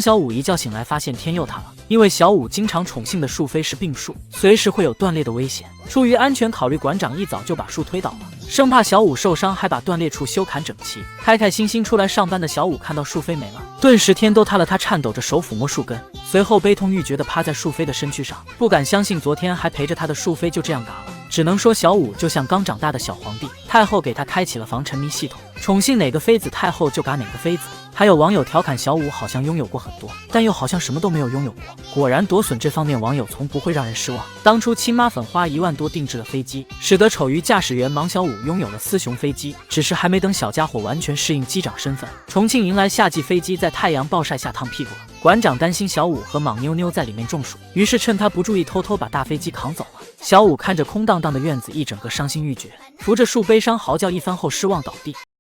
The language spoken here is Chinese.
小五一觉醒来，发现天又塌了，因为小五经常宠幸的树妃是病树，随时会有断裂的危险。出于安全考虑，馆长一早就把树推倒了，生怕小五受伤，还把断裂处修砍整齐。开开心心出来上班的小五看到树妃没了，顿时天都塌了。他颤抖着手抚摸树根，随后悲痛欲绝地趴在树妃的身躯上，不敢相信昨天还陪着他的树妃就这样嘎了。只能说小五就像刚长大的小皇帝，太后给他开启了防沉迷系统，宠幸哪个妃子，太后就嘎哪个妃子。还有网友调侃小五好像拥有过很多，但又好像什么都没有拥有过。果然夺笋这方面网友从不会让人失望。当初亲妈粉花1万多定制了飞机，使得丑鱼驾驶员芒小五拥有了丝熊飞机。只是还没等小家伙完全适应机长身份，重庆迎来夏季飞机在太阳暴晒下烫屁股了。馆长担心小五和莽妞妞在里面中暑，于是趁他不注意偷偷把大飞机扛走了。小五看着空荡荡的院子，一整个伤心欲绝，扶着树悲伤嚎叫一番后失望倒地。